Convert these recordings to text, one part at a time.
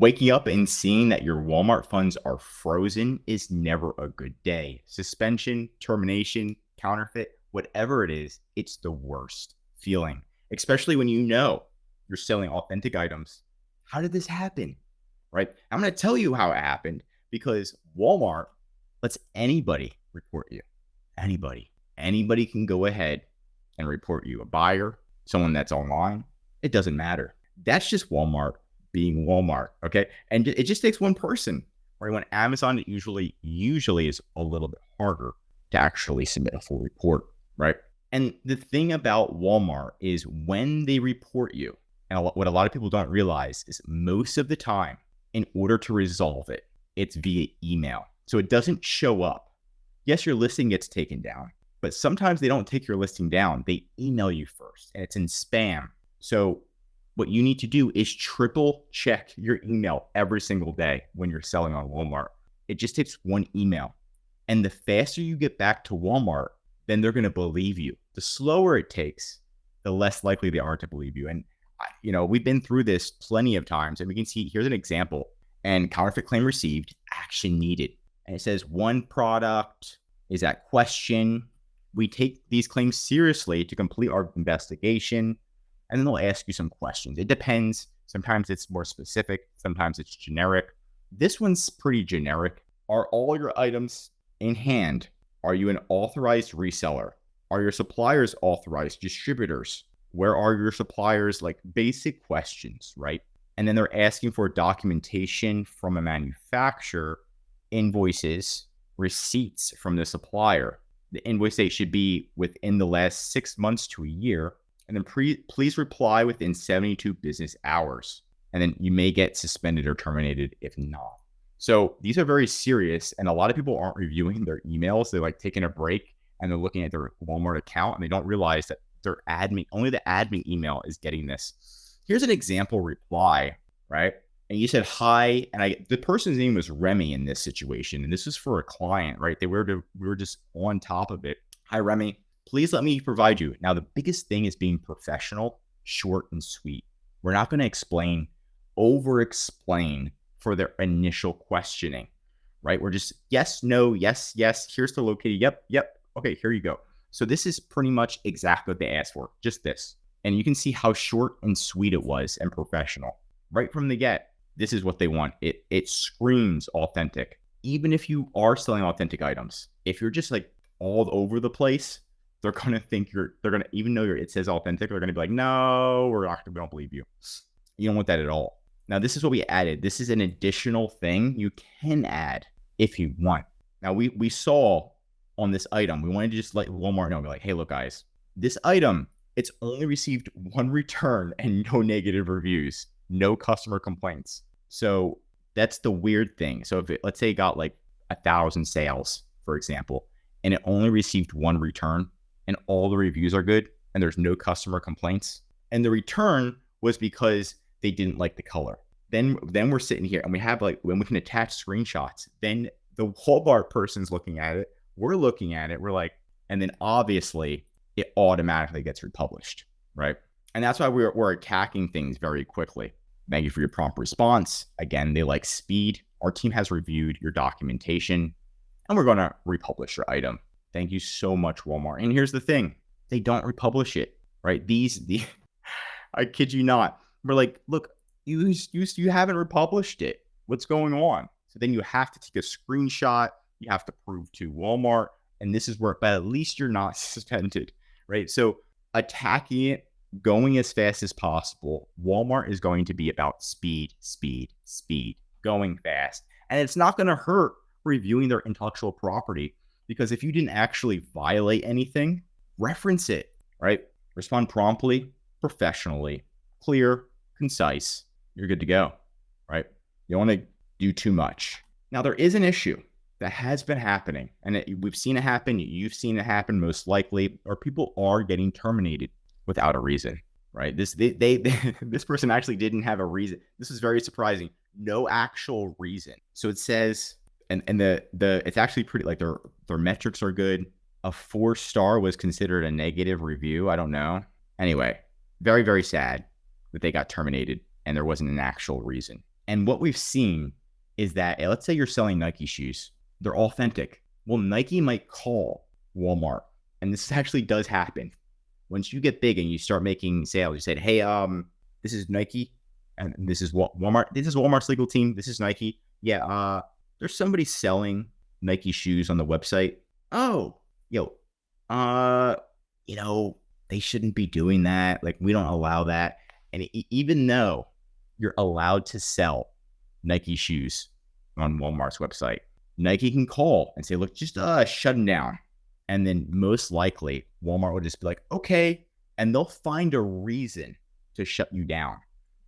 Waking up and seeing that your Walmart funds are frozen is never a good day. Suspension, termination, counterfeit, whatever it is, it's the worst feeling, especially when you know you're selling authentic items. How did this happen? Right? I'm going to tell you how it happened because Walmart lets anybody report you. Anybody. Anybody can go ahead and report you. A buyer, someone that's online, it doesn't matter. That's just Walmart being Walmart, okay? And it just takes one person, right? When Amazon, it usually is a little bit harder to actually submit a full report, right? And the thing about Walmart is when they report you, and what a lot of people don't realize is most of the time, in order to resolve it, it's via email. So it doesn't show up. Yes, your listing gets taken down, but sometimes they don't take your listing down. They email you first, and it's in spam. So what you need to do is triple check your email every single day when you're selling on Walmart. It just takes one email. And the faster you get back to Walmart, then they're going to believe you. The slower it takes, the less likely they are to believe you. And, we've been through this plenty of times. And we can see, here's an example. And counterfeit claim received, action needed. And it says one product is at question. We take these claims seriously to complete our investigation. And then they'll ask you some questions. It depends. Sometimes it's more specific. Sometimes it's generic. This one's pretty generic. Are all your items in hand? Are you an authorized reseller? Are your suppliers authorized distributors? Where are your suppliers? Like basic questions, right? And then they're asking for documentation from a manufacturer, invoices, receipts from the supplier. The invoice date should be within the last 6 months to a year. And then please reply within 72 business hours. And then you may get suspended or terminated if not. So these are very serious. And a lot of people aren't reviewing their emails. They're like taking a break and they're looking at their Walmart account and they don't realize that their only the admin email is getting this. Here's an example reply, right? And you said hi. And the person's name was Remy in this situation. And this is for a client, right? We were just on top of it. Hi, Remy. Please let me provide you. Now, the biggest thing is being professional, short and sweet. We're not going to over-explain for their initial questioning, right? We're just yes, no, yes, yes. Here's the located. Yep. Okay, here you go. So this is pretty much exactly what they asked for, just this. And you can see how short and sweet it was and professional. Right from the get, this is what they want. It screams authentic. Even if you are selling authentic items, if you're just like all over the place, they're going to think even though it says authentic, they're going to be like, no, we don't believe you. You don't want that at all. Now, this is what we added. This is an additional thing you can add if you want. Now, we saw on this item, we wanted to just let Walmart know, be like, hey, look, guys, this item, it's only received one return and no negative reviews, no customer complaints. So that's the weird thing. So let's say it got like 1,000 sales, for example, and it only received one return, and all the reviews are good and there's no customer complaints. And the return was because they didn't like the color. Then we're sitting here and we have when we can attach screenshots, then the Walmart person's looking at it. We're looking at it. We're like, and then obviously it automatically gets republished, right? And that's why we're attacking things very quickly. Thank you for your prompt response. Again, they like speed. Our team has reviewed your documentation and we're going to republish your item. Thank you so much, Walmart. And here's the thing. They don't republish it, right? I kid you not. We're like, look, you haven't republished it. What's going on? So then you have to take a screenshot. You have to prove to Walmart. And this is where, but at least you're not suspended, right? So attacking it, going as fast as possible. Walmart is going to be about speed, going fast. And it's not going to hurt reviewing their intellectual property. Because if you didn't actually violate anything, reference it, right? Respond promptly, professionally, clear, concise. You're good to go, right? You don't want to do too much. Now, there is an issue that has been happening, and we've seen it happen. You've seen it happen most likely, or people are getting terminated without a reason, right? This person actually didn't have a reason. This is very surprising. No actual reason. So it says, and it's actually pretty, like their metrics are good. A 4-star was considered a negative review. I don't know. Anyway, very, very sad that they got terminated and there wasn't an actual reason. And what we've seen is that, let's say you're selling Nike shoes, they're authentic. Well, Nike might call Walmart, and this actually does happen. Once you get big and you start making sales, you said, hey, this is Nike, and this is Walmart. This is Walmart's legal team. This is Nike. Yeah, there's somebody selling Nike shoes on the website. Oh, yo, they shouldn't be doing that. Like, we don't allow that. And even though you're allowed to sell Nike shoes on Walmart's website, Nike can call and say, look, just shut them down. And then most likely Walmart will just be like, okay. And they'll find a reason to shut you down.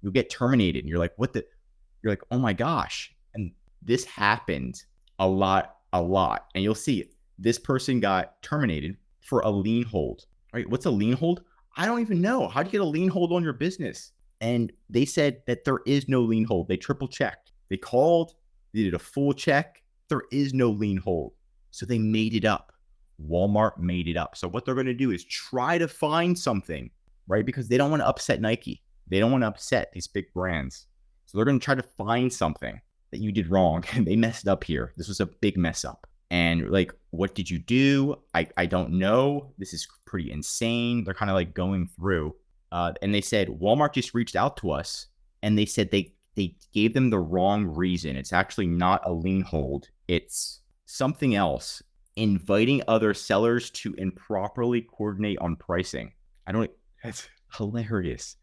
You'll get terminated. And you're like, you're like, oh my gosh. And this happened a lot. And you'll see this person got terminated for a lien hold, right? What's a lien hold? I don't even know. How do you get a lien hold on your business? And they said that there is no lien hold. They triple checked. They called, they did a full check. There is no lien hold. So they made it up. Walmart made it up. So what they're going to do is try to find something, right? Because they don't want to upset Nike. They don't want to upset these big brands. So they're going to try to find something that you did wrong. And they messed up here. This was a big mess up. And like, what did you do? I don't know. This is pretty insane. They're kind of like going through. And they said, Walmart just reached out to us. And they said they gave them the wrong reason. It's actually not a lien hold. It's something else. Inviting other sellers to improperly coordinate on pricing. That's hilarious,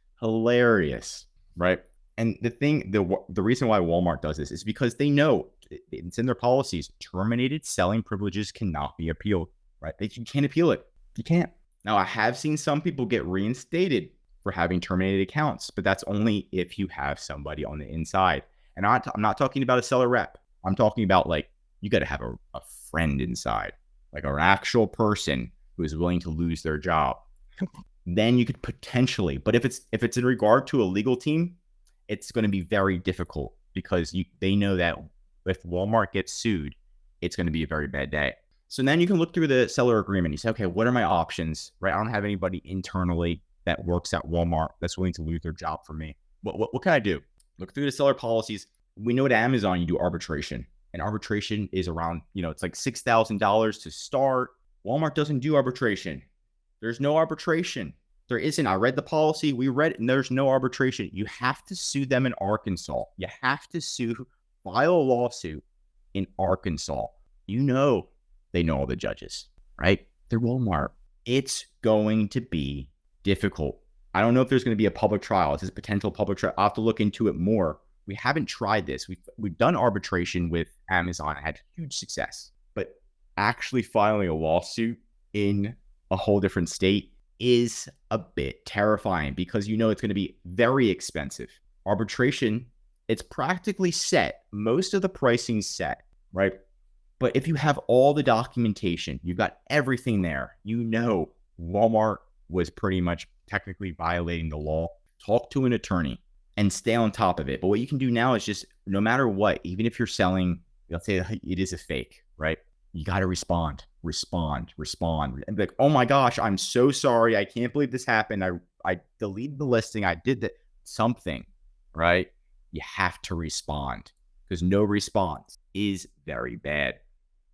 right? And the reason why Walmart does this is because they know it's in their policies. Terminated selling privileges cannot be appealed, right? You can't appeal it. You can't. Now, I have seen some people get reinstated for having terminated accounts, but that's only if you have somebody on the inside. And I'm not talking about a seller rep. I'm talking about like, you got to have a friend inside, like an actual person who is willing to lose their job. Then you could potentially, but if it's in regard to a legal team, it's going to be very difficult because they know that if Walmart gets sued, it's going to be a very bad day. So then you can look through the seller agreement. You say, okay, what are my options, right? I don't have anybody internally that works at Walmart that's willing to lose their job for me. What can I do? Look through the seller policies. We know at Amazon, you do arbitration. And arbitration is around, it's like $6,000 to start. Walmart doesn't do arbitration. There's no arbitration. There isn't. I read the policy. We read it, and there's no arbitration. You have to sue them in Arkansas. You have to file a lawsuit in Arkansas. They know all the judges, right? They're Walmart. It's going to be difficult. I don't know if there's going to be a public trial. It's a potential public trial. I'll have to look into it more. We haven't tried this. We've done arbitration with Amazon. It had huge success. But actually filing a lawsuit in a whole different state is a bit terrifying because it's going to be very expensive. Arbitration, it's practically set. Most of the pricing's set, right? But if you have all the documentation, you've got everything there, Walmart was pretty much technically violating the law. Talk to an attorney and stay on top of it. But what you can do now is just, no matter what, even if you're selling, let's say it is a fake, right? You got to respond, and be like, oh my gosh, I'm so sorry. I can't believe this happened. I deleted the listing. I did that. Something, right? You have to respond because no response is very bad,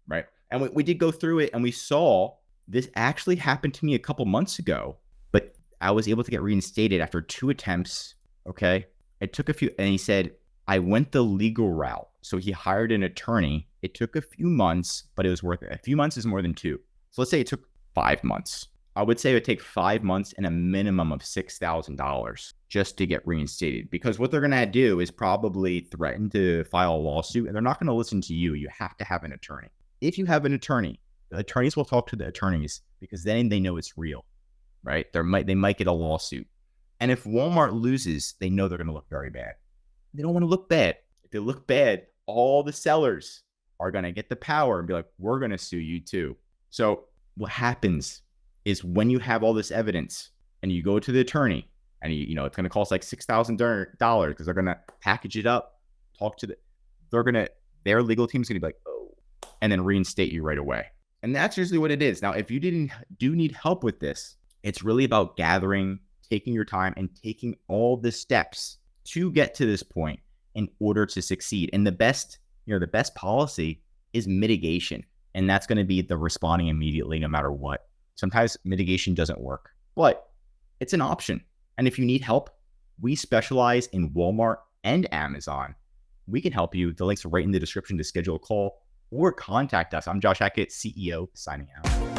right? And we did go through it and we saw this actually happened to me a couple months ago, but I was able to get reinstated after 2 attempts. Okay. It took a few, and he said, I went the legal route. So he hired an attorney. It took a few months, but it was worth it. A few months is more than 2. So let's say it took 5 months. I would say it would take 5 months and a minimum of $6,000 just to get reinstated, because what they're going to do is probably threaten to file a lawsuit, and they're not going to listen to you. You have to have an attorney. If you have an attorney, the attorneys will talk to the attorneys because then they know it's real, right? They might get a lawsuit. And if Walmart loses, they know they're going to look very bad. They don't want to look bad. If they look bad, all the sellers are going to get the power and be like, we're going to sue you too. So what happens is when you have all this evidence and you go to the attorney and it's going to cost like $6,000 because they're going to package it up, their legal team's going to be like, oh, and then reinstate you right away. And that's usually what it is. Now, if you do need help with this, it's really about gathering, taking your time, and taking all the steps to get to this point in order to succeed. And the best policy is mitigation. And that's going to be the responding immediately no matter what. Sometimes mitigation doesn't work, but it's an option. And if you need help, we specialize in Walmart and Amazon. We can help you. The links are right in the description to schedule a call or contact us. I'm Josh Hackett, CEO, signing out.